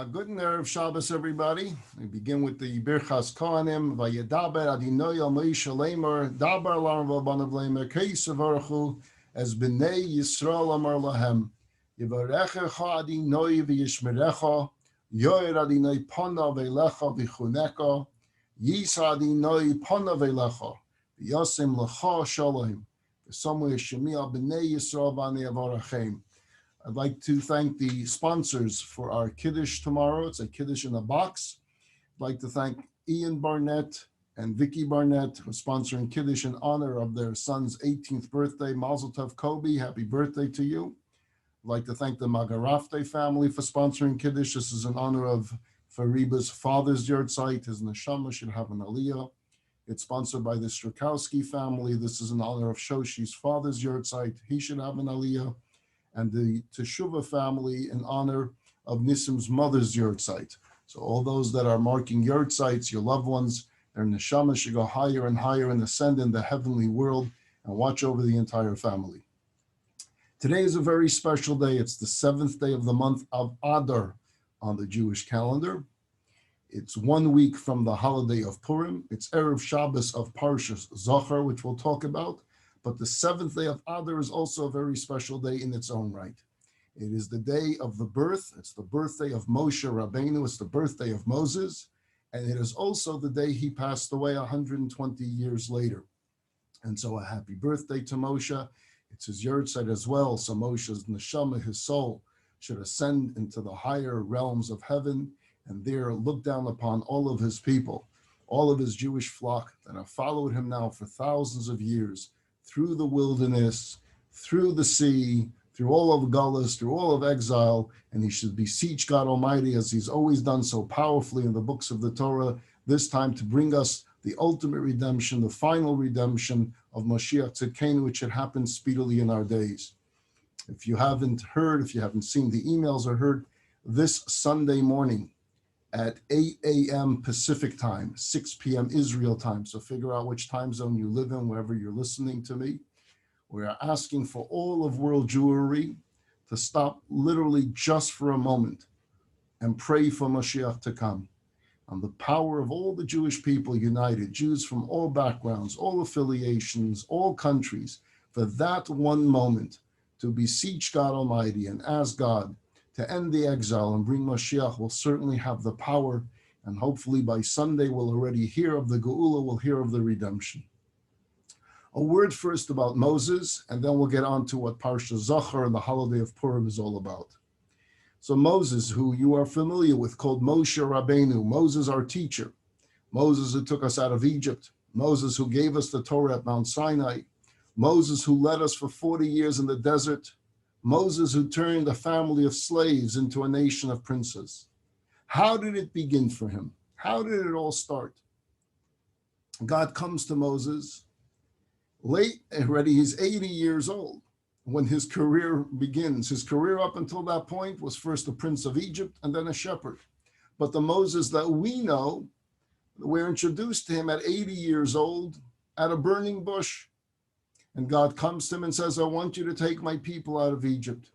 Good Erev Shabbos, everybody. We begin with the Birchas Kohanim. Vayedaber Adinoi al Moshe Lamer, Dabar Lar V'Banav Lamer, Keisavarchu, as Bnei Yisrael Amar Lahem, Yivarechecha Adinoi v'Yishmerecha, Yoir Adinoi Pona V'Elecha v'Chuneka, Yisa Adinoi Pona V'Elecha, V'Yosim Lecha Shalom, V'Samu Yishmiya Bnei Yisrael V'Anei Avarachem. I'd like to thank the sponsors for our Kiddush tomorrow. It's a Kiddush in a box. I'd like to thank Ian Barnett and Vicky Barnett for sponsoring Kiddush in honor of their son's 18th birthday. Mazel Tov, Kobe. Happy birthday to you. I'd like to thank the Magarafte family for sponsoring Kiddush. This is in honor of Fariba's father's yahrzeit. His neshama should have an aliyah. It's sponsored by the Strakowski family. This is in honor of Shoshi's father's yahrzeit. He should have an aliyah. And the Teshuvah family in honor of Nissim's mother's yahrzeit. So all those that are marking yahrzeits, your loved ones, their neshama should go higher and higher and ascend in the heavenly world and watch over the entire family. Today is a very special day. It's the 7th day of the month of Adar on the Jewish calendar. It's 1 week from the holiday of Purim. It's Erev Shabbos of Parshas Zachar, which we'll talk about. But the 7th day of Adar is also a very special day in its own right. It is the day of the birth. It's the birthday of Moshe Rabbeinu. It's the birthday of Moses. And it is also the day he passed away 120 years later. And so a happy birthday to Moshe. It's his yahrzeit as well. So Moshe's neshama, his soul, should ascend into the higher realms of heaven and there look down upon all of his people, all of his Jewish flock that have followed him now for thousands of years, through the wilderness, through the sea, through all of Galus, through all of exile, and he should beseech God Almighty, as he's always done so powerfully in the books of the Torah, this time to bring us the ultimate redemption, the final redemption of Mashiach Tzidkenu, which should happen speedily in our days. If you haven't heard, if you haven't seen the emails or heard, this Sunday morning at 8 a.m. Pacific time, 6 p.m. Israel time. So figure out which time zone you live in, wherever you're listening to me. We are asking for all of world Jewry to stop literally just for a moment and pray for Mashiach to come. And the power of all the Jewish people united, Jews from all backgrounds, all affiliations, all countries, for that one moment to beseech God Almighty and ask God to end the exile and bring Mashiach will certainly have the power, and hopefully by Sunday we'll already hear of the Geula, we'll hear of the redemption. A word first about Moses, and then we'll get on to what Parsha Zachar and the holiday of Purim is all about. So Moses, who you are familiar with, called Moshe Rabbeinu, Moses our teacher, Moses who took us out of Egypt, Moses who gave us the Torah at Mount Sinai, Moses who led us for 40 years in the desert, Moses who turned a family of slaves into a nation of princes. How did it begin for him? How did it all start? God comes to Moses late already. He's 80 years old when his career begins. His career up until that point was first a prince of Egypt and then a shepherd. But the Moses that we know, we're introduced to him at 80 years old at a burning bush. And God comes to him and says, I want you to take my people out of Egypt.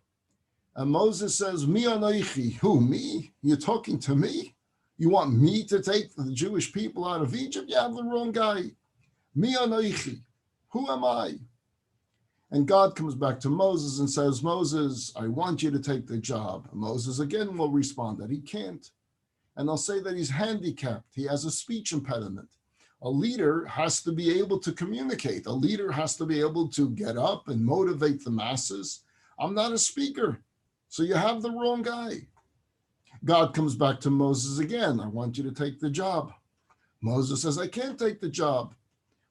And Moses says, Mi anoichi. Who, me? You're talking to me? You want me to take the Jewish people out of Egypt? You have the wrong guy. Mi anoichi. Who am I? And God comes back to Moses and says, Moses, I want you to take the job. And Moses again will respond that he can't. And I'll say that he's handicapped. He has a speech impediment. A leader has to be able to communicate. A leader has to be able to get up and motivate the masses. I'm not a speaker, so you have the wrong guy. God comes back to Moses again. I want you to take the job. Moses says, I can't take the job.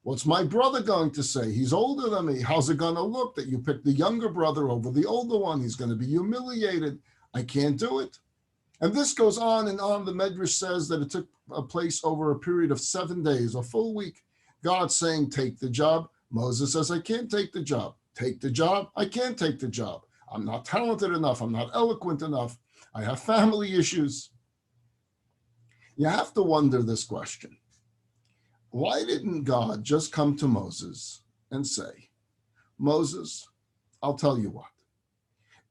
What's my brother going to say? He's older than me. How's it going to look that you picked the younger brother over the older one? He's going to be humiliated. I can't do it. And this goes on and on. The Medrash says that it took place over a period of 7 days, a full week. God saying, take the job. Moses says, I can't take the job. Take the job. I can't take the job. I'm not talented enough. I'm not eloquent enough. I have family issues. You have to wonder this question. Why didn't God just come to Moses and say, Moses, I'll tell you what.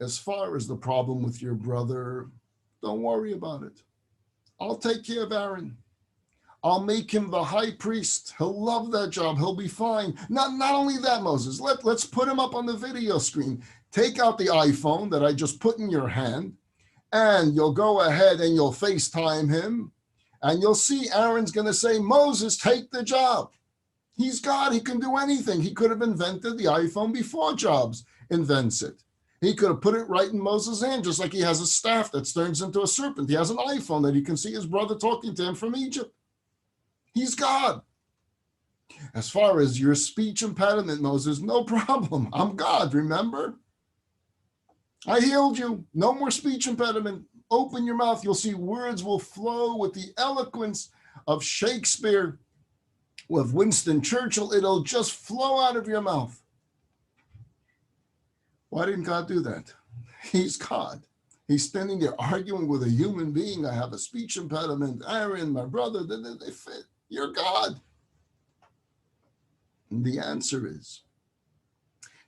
As far as the problem with your brother, Don't worry about it. I'll take care of Aaron. I'll make him the high priest. He'll love that job. He'll be fine. Not only that, Moses, let's put him up on the video screen. Take out the iPhone that I just put in your hand, and you'll go ahead and you'll FaceTime him, and you'll see Aaron's going to say, Moses, take the job. He's God. He can do anything. He could have invented the iPhone before Jobs invents it. He could have put it right in Moses' hand, just like he has a staff that turns into a serpent. He has an iPhone that he can see his brother talking to him from Egypt. He's God. As far as your speech impediment, Moses, no problem. I'm God, remember? I healed you. No more speech impediment. Open your mouth. You'll see words will flow with the eloquence of Shakespeare, with Winston Churchill. It'll just flow out of your mouth. Why didn't God do that? He's God. He's standing there arguing with a human being. I have a speech impediment. Aaron, my brother, they fit. You're God. And the answer is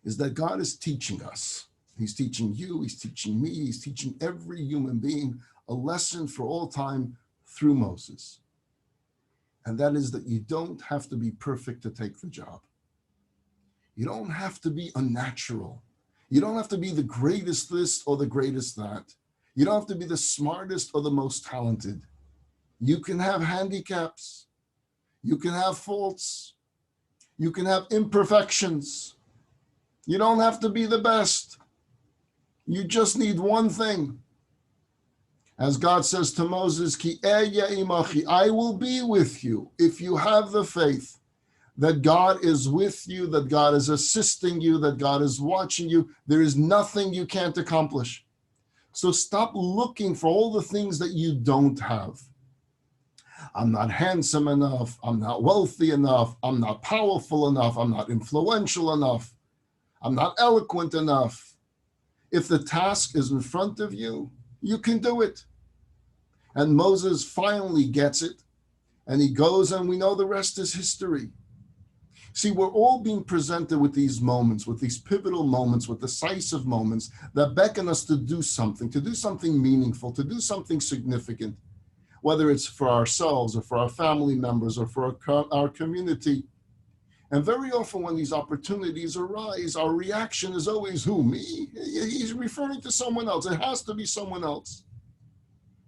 that God is teaching us. He's teaching you, he's teaching me, he's teaching every human being a lesson for all time through Moses. And that is that you don't have to be perfect to take the job. You don't have to be unnatural. You don't have to be the greatest this or the greatest that. You don't have to be the smartest or the most talented. You can have handicaps. You can have faults. You can have imperfections. You don't have to be the best. You just need one thing. As God says to Moses, Ki imachi, I will be with you if you have the faith that God is with you, that God is assisting you, that God is watching you. There is nothing you can't accomplish. So stop looking for all the things that you don't have. I'm not handsome enough. I'm not wealthy enough. I'm not powerful enough. I'm not influential enough. I'm not eloquent enough. If the task is in front of you, you can do it. And Moses finally gets it, and he goes, and we know the rest is history. See, we're all being presented with these moments, with these pivotal moments, with decisive moments that beckon us to do something meaningful, to do something significant, whether it's for ourselves or for our family members or for our community. And very often when these opportunities arise, our reaction is always, who, me? He's referring to someone else. It has to be someone else.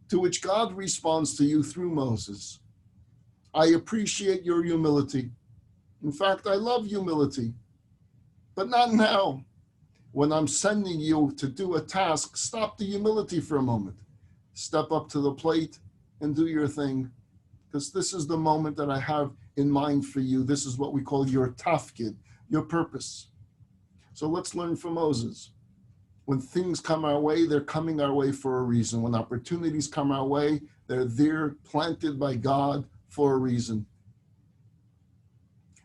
To which God responds to you through Moses. I appreciate your humility. In fact, I love humility, but not now. When I'm sending you to do a task, stop the humility for a moment. Step up to the plate and do your thing, because this is the moment that I have in mind for you. This is what we call your tafkid, your purpose. So let's learn from Moses. When things come our way, they're coming our way for a reason. When opportunities come our way, they're there planted by God for a reason.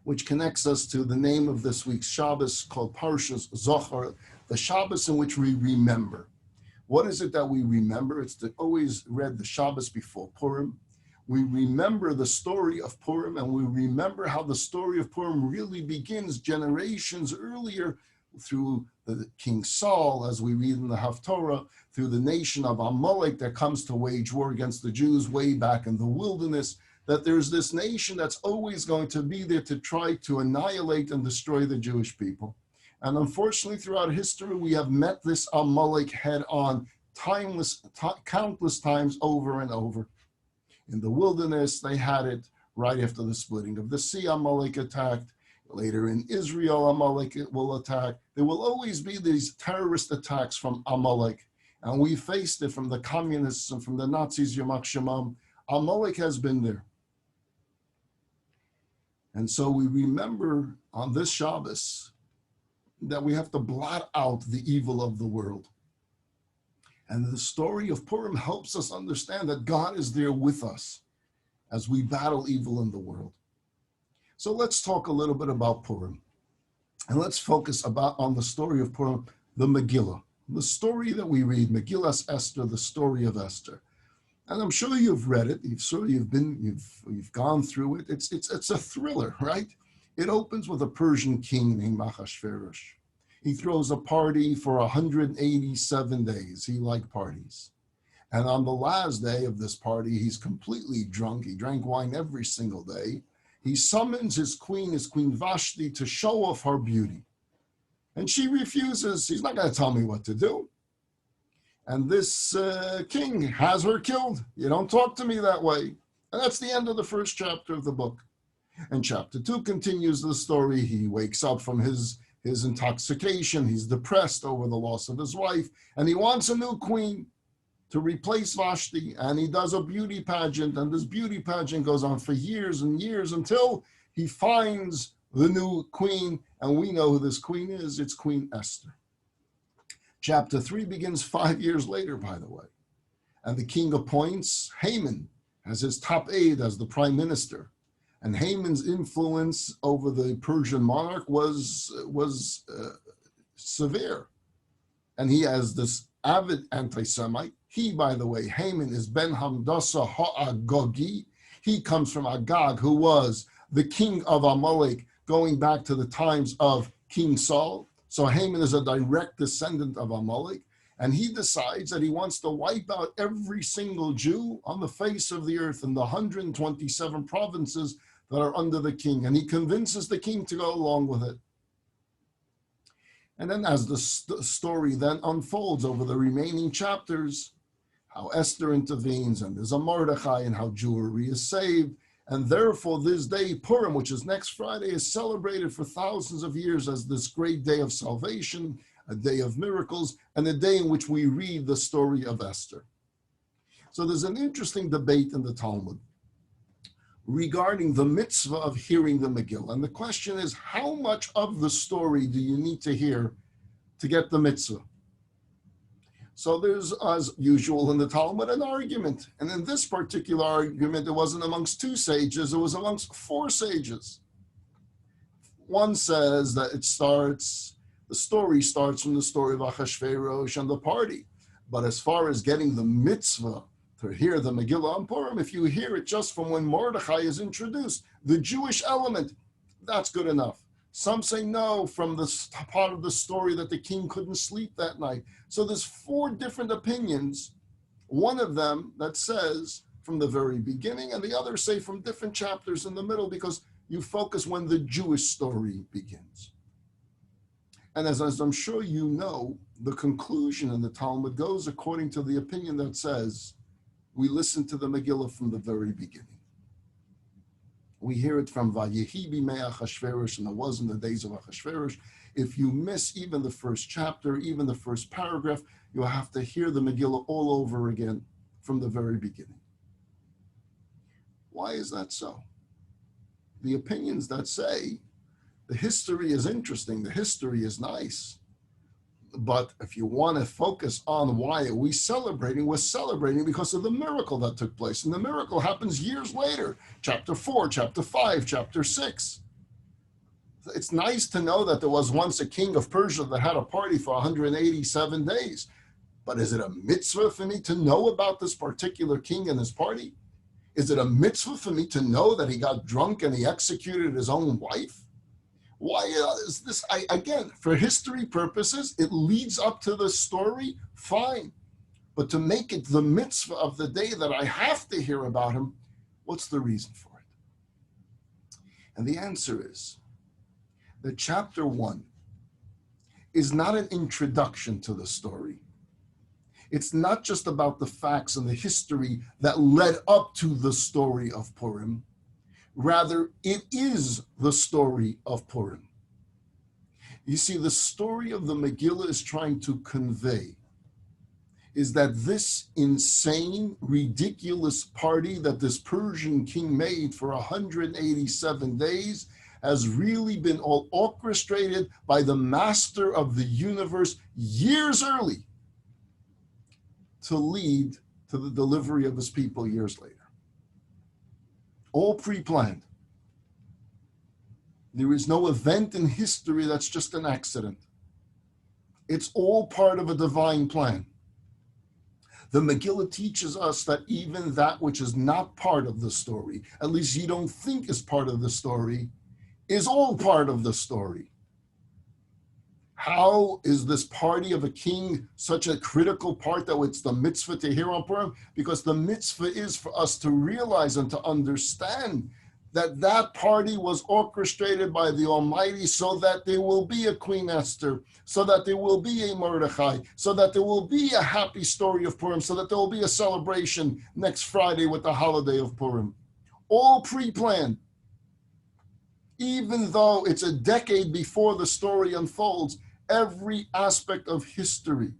Which connects us to the name of this week's Shabbos called Parshas Zohar, the Shabbos in which we remember. What is it that we remember? It's always read the Shabbos before Purim. We remember the story of Purim, and we remember how the story of Purim really begins generations earlier through the King Saul, as we read in the Haftorah, through the nation of Amalek that comes to wage war against the Jews way back in the wilderness, that there's this nation that's always going to be there to try to annihilate and destroy the Jewish people. And unfortunately, throughout history, we have met this Amalek head on countless times over and over. In the wilderness, they had it right after the splitting of the sea. Amalek attacked. Later in Israel, Amalek will attack. There will always be these terrorist attacks from Amalek. And we faced it from the communists and from the Nazis, Yamach Shemam. Amalek has been there. And so we remember on this Shabbos that we have to blot out the evil of the world. And the story of Purim helps us understand that God is there with us as we battle evil in the world. So let's talk a little bit about Purim. And let's focus on the story of Purim, the Megillah, the story that we read, Megillas Esther, the story of Esther. And I'm sure you've read it. You've gone through it. It's a thriller, right? It opens with a Persian king named Ahasuerus. He throws a party for 187 days. He liked parties. And on the last day of this party, he's completely drunk. He drank wine every single day. He summons his Queen Vashti, to show off her beauty. And she refuses. He's not going to tell me what to do. And this king has her killed. You don't talk to me that way. And that's the end of the first chapter of the book. And chapter 2 continues the story. He wakes up from his intoxication. He's depressed over the loss of his wife. And he wants a new queen to replace Vashti. And he does a beauty pageant. And this beauty pageant goes on for years and years until he finds the new queen. And we know who this queen is. It's Queen Esther. Chapter 3 begins 5 years later, by the way. And the king appoints Haman as his top aide, as the prime minister. And Haman's influence over the Persian monarch was severe. And he has this avid anti-Semite. He, by the way, Haman, is Ben Hamdasa Ha'agogi. He comes from Agag, who was the king of Amalek, going back to the times of King Saul. So Haman is a direct descendant of Amalek. And he decides that he wants to wipe out every single Jew on the face of the earth in the 127 provinces that are under the king. And he convinces the king to go along with it. And then as the story then unfolds over the remaining chapters, how Esther intervenes, and there's a Mordechai, and how Jewry is saved. And therefore this day, Purim, which is next Friday, is celebrated for thousands of years as this great day of salvation, a day of miracles, and a day in which we read the story of Esther. So there's an interesting debate in the Talmud regarding the mitzvah of hearing the Megillah. And the question is, how much of the story do you need to hear to get the mitzvah? So there's, as usual in the Talmud, an argument. And in this particular argument, it wasn't amongst two sages, it was amongst four sages. One says that the story starts from the story of Achashverosh and the party. But as far as getting the mitzvah to hear the Megillah on Purim, if you hear it just from when Mordechai is introduced, the Jewish element, that's good enough. Some say no, from the part of the story that the king couldn't sleep that night. So there's four different opinions. One of them that says from the very beginning, and the others say from different chapters in the middle, because you focus when the Jewish story begins. And as I'm sure you know, the conclusion in the Talmud goes according to the opinion that says, we listen to the Megillah from the very beginning. We hear it from Vayehi b'mei Achashverosh, and it was in the days of Achashverosh. If you miss even the first chapter, even the first paragraph, you'll have to hear the Megillah all over again from the very beginning. Why is that so? The opinions that say the history is interesting, the history is nice, but if you want to focus on why are we celebrating, we're celebrating because of the miracle that took place. And the miracle happens years later, chapter 4, chapter 5, chapter 6. It's nice to know that there was once a king of Persia that had a party for 187 days. But is it a mitzvah for me to know about this particular king and his party? Is it a mitzvah for me to know that he got drunk and he executed his own wife? Why is this? Again, for history purposes, it leads up to the story, fine. But to make it the mitzvah of the day that I have to hear about him, what's the reason for it? And the answer is that chapter 1 is not an introduction to the story. It's not just about the facts and the history that led up to the story of Purim. Rather, it is the story of Purim. You see, the story of the Megillah is trying to convey is that this insane, ridiculous party that this Persian king made for 187 days has really been all orchestrated by the master of the universe years early to lead to the delivery of his people years later. All pre-planned. There is no event in history that's just an accident. It's all part of a divine plan. The Megillah teaches us that even that which is not part of the story, at least you don't think is part of the story, is all part of the story. How is this party of a king such a critical part that it's the mitzvah to hear on Purim? Because the mitzvah is for us to realize and to understand that that party was orchestrated by the Almighty so that there will be a Queen Esther, so that there will be a Mordechai, so that there will be a happy story of Purim, so that there will be a celebration next Friday with the holiday of Purim. All pre-planned. Even though it's a decade before the story unfolds, every aspect of history,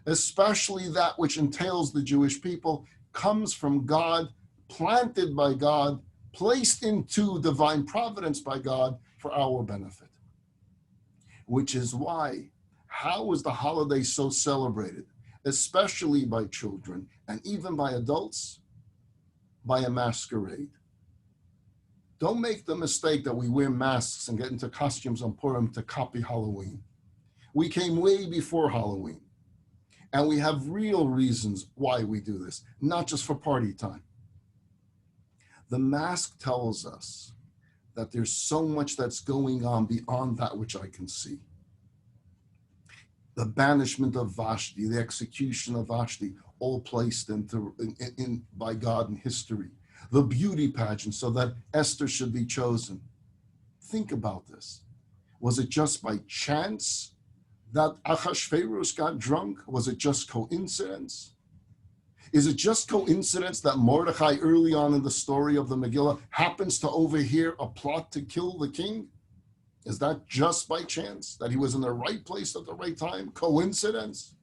especially that which entails the Jewish people, comes from God, planted by God, placed into divine providence by God for our benefit. Which is why, how is the holiday so celebrated, especially by children and even by adults? By a masquerade. Don't make the mistake that we wear masks and get into costumes on Purim to copy Halloween. We came way before Halloween, and we have real reasons why we do this, not just for party time. The mask tells us that there's so much that's going on beyond that which I can see. The banishment of Vashti, the execution of Vashti, all placed in by God in history. The beauty pageant so that Esther should be chosen. Think about this. Was it just by chance that Achashverosh got drunk? Was it just coincidence? Is it just coincidence that Mordechai early on in the story of the Megillah happens to overhear a plot to kill the king? Is that just by chance that he was in the right place at the right time? Coincidence?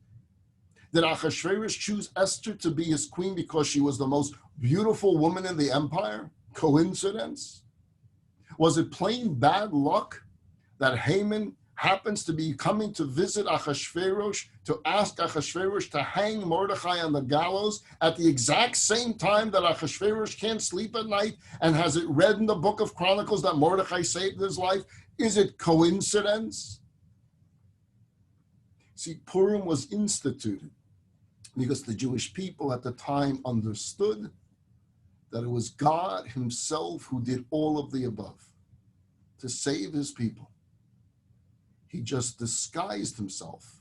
Did Achashverosh choose Esther to be his queen because she was the most beautiful woman in the empire? Coincidence? Was it plain bad luck that Haman happens to be coming to visit Achashverosh to ask Achashverosh to hang Mordechai on the gallows at the exact same time that Achashverosh can't sleep at night and has it read in the book of Chronicles that Mordechai saved his life? Is it coincidence? See, Purim was instituted because the Jewish people at the time understood that it was God himself who did all of the above to save his people. He just disguised himself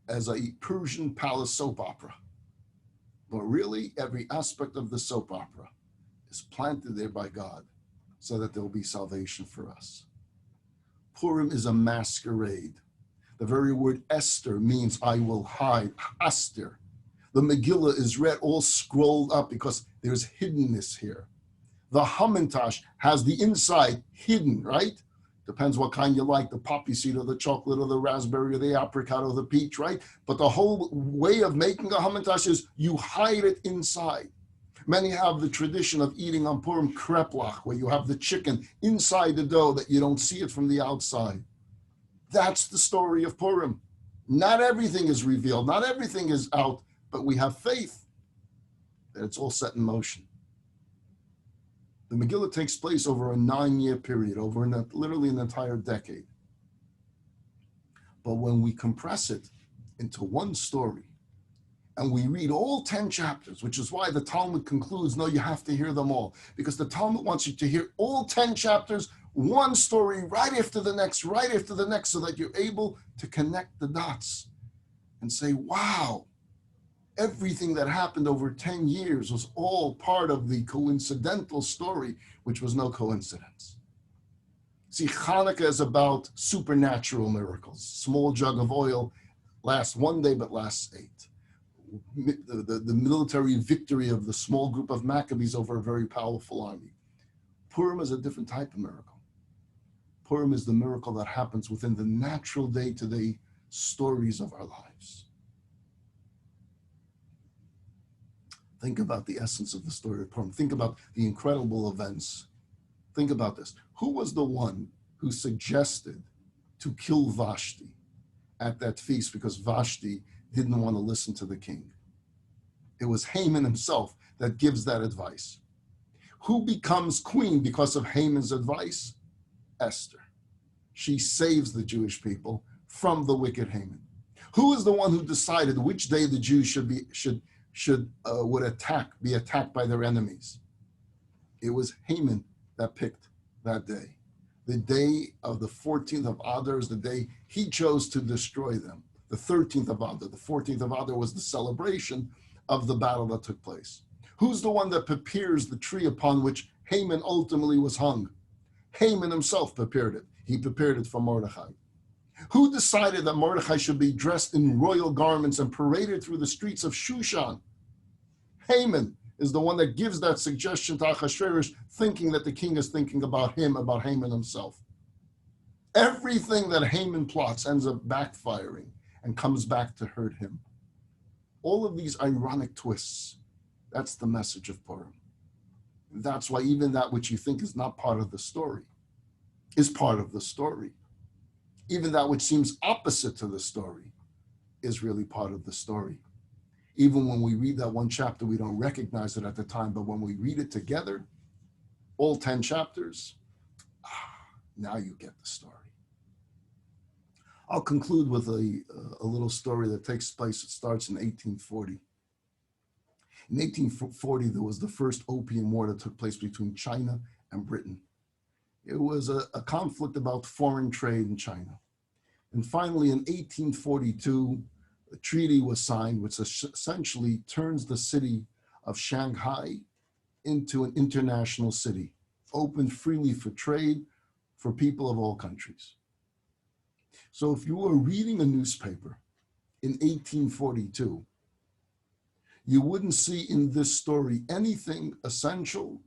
as a Persian palace soap opera. But really, every aspect of the soap opera is planted there by God so that there will be salvation for us. Purim is a masquerade. The very word Esther means I will hide, Aster. The Megillah is read all scrolled up because there's hiddenness here. The Hamantash has the inside hidden, right? Depends what kind you like, the poppy seed or the chocolate or the raspberry or the apricot or the peach, right? But the whole way of making a Hamantash is you hide it inside. Many have the tradition of eating on Purim kreplach, where you have the chicken inside the dough that you don't see it from the outside. That's the story of Purim. Not everything is revealed, not everything is out, but we have faith that it's all set in motion. The Megillah takes place over a 9-year period, over literally an entire decade. But when we compress it into one story, and we read all 10 chapters, which is why the Talmud concludes, no, you have to hear them all, because the Talmud wants you to hear all 10 chapters, one story right after the next, so that you're able to connect the dots and say, wow, everything that happened over 10 years was all part of the coincidental story, which was no coincidence. See, Hanukkah is about supernatural miracles. Small jug of oil lasts one day, but lasts 8. The military victory of the small group of Maccabees over a very powerful army. Purim is a different type of miracle. Purim is the miracle that happens within the natural day-to-day stories of our lives. Think about the essence of the story of Purim. Think about the incredible events. Think about this. Who was the one who suggested to kill Vashti at that feast because Vashti didn't want to listen to the king? It was Haman himself that gives that advice. Who becomes queen because of Haman's advice? Esther. She saves the Jewish people from the wicked Haman. Who is the one who decided which day the Jews would be attacked by their enemies? It was Haman that picked that day. The day of the 14th of Adar is the day he chose to destroy them. The 13th of Adar, the 14th of Adar was the celebration of the battle that took place. Who's the one that prepares the tree upon which Haman ultimately was hung? Haman himself prepared it. He prepared it for Mordechai. Who decided that Mordechai should be dressed in royal garments and paraded through the streets of Shushan? Haman is the one that gives that suggestion to Achashverosh, thinking that the king is thinking about him, about Haman himself. Everything that Haman plots ends up backfiring and comes back to hurt him. All of these ironic twists, that's the message of Purim. That's why even that which you think is not part of the story is part of the story. Even that which seems opposite to the story is really part of the story. Even when we read that one chapter, we don't recognize it at the time, but when we read it together, all 10 chapters, now you get the story. I'll conclude with a little story that takes place. It starts in 1840. In 1840, there was the first Opium War that took place between China and Britain. It was a conflict about foreign trade in China. And finally, in 1842, a treaty was signed, which essentially turns the city of Shanghai into an international city, open freely for trade for people of all countries. So if you were reading a newspaper in 1842, you wouldn't see in this story anything essential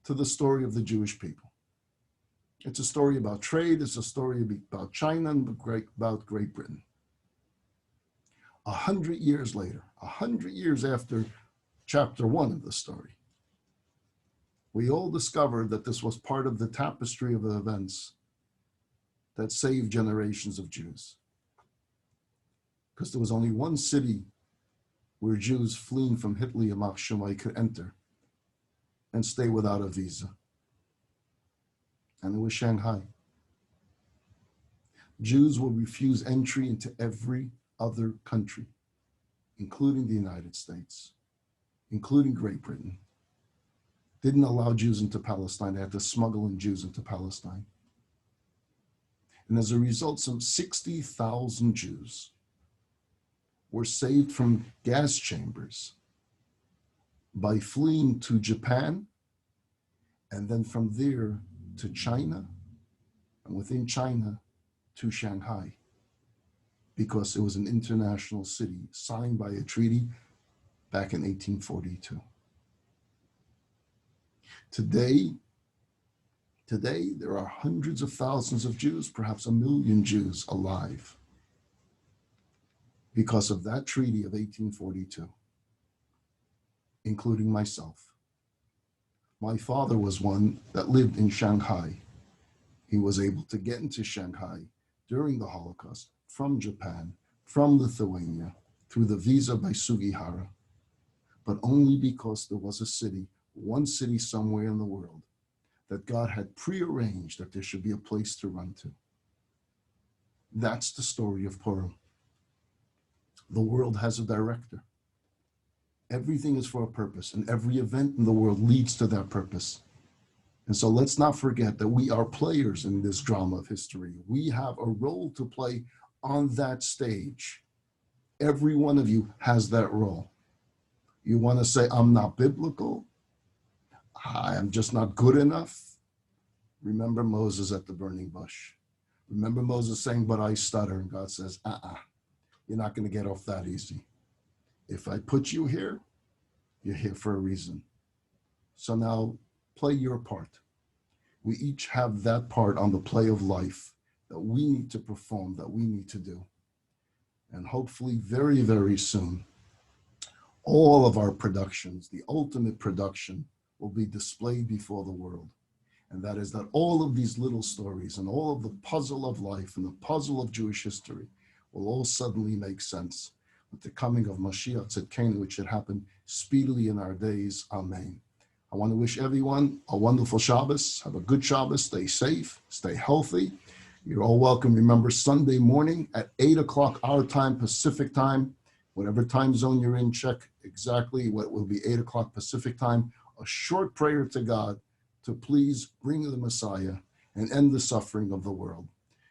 to the story of the Jewish people. It's a story about trade, it's a story about China and about Great Britain. 100 years later, 100 years after chapter 1 of the story, we all discovered that this was part of the tapestry of events that saved generations of Jews. Because there was only one city where Jews fleeing from Hitler Yamach Shemai could enter and stay without a visa. And it was Shanghai. Jews will refuse entry into every other country, including the United States, including Great Britain. Didn't allow Jews into Palestine. They had to smuggle in Jews into Palestine. And as a result, some 60,000 Jews were saved from gas chambers by fleeing to Japan, and then from there to China, and within China to Shanghai, because it was an international city signed by a treaty back in 1842. Today, there are hundreds of thousands of Jews, perhaps 1 million Jews alive because of that treaty of 1842, including myself. My father was one that lived in Shanghai. He was able to get into Shanghai during the Holocaust from Japan, from Lithuania, through the visa by Sugihara, but only because there was a city, one city somewhere in the world, that God had prearranged that there should be a place to run to. That's the story of Purim. The world has a director. Everything is for a purpose, and every event in the world leads to that purpose. And so let's not forget that we are players in this drama of history. We have a role to play on that stage. Every one of you has that role. You want to say, I'm not biblical? I am just not good enough? Remember Moses at the burning bush. Remember Moses saying, but I stutter. And God says, you're not going to get off that easy. If I put you here, you're here for a reason. So now play your part. We each have that part on the play of life that we need to perform, that we need to do. And hopefully very, very soon, all of our productions, the ultimate production, will be displayed before the world. And that is that all of these little stories and all of the puzzle of life and the puzzle of Jewish history will all suddenly make sense with the coming of Mashiach Tzidkenu, which should happen speedily in our days. Amen. I want to wish everyone a wonderful Shabbos. Have a good Shabbos. Stay safe. Stay healthy. You're all welcome. Remember, Sunday morning at 8 o'clock our time, Pacific time, whatever time zone you're in, check exactly what will be 8 o'clock Pacific time. A short prayer to God to please bring the Messiah and end the suffering of the world.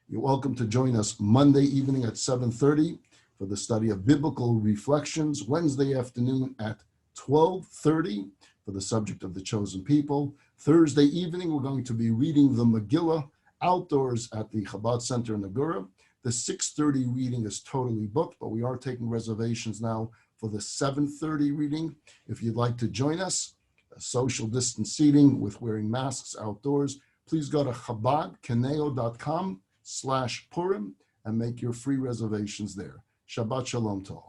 You're welcome to join us Monday evening at 7:30 for the study of biblical reflections, Wednesday afternoon at 12:30 for the subject of the chosen people. Thursday evening, we're going to be reading the Megillah outdoors at the Chabad Center in Agura. The 6:30 reading is totally booked, but we are taking reservations now for the 7:30 reading. If you'd like to join us, social distance seating with wearing masks outdoors, please go to chabadconejo.com/Purim and make your free reservations there. Shabbat Shalom to all.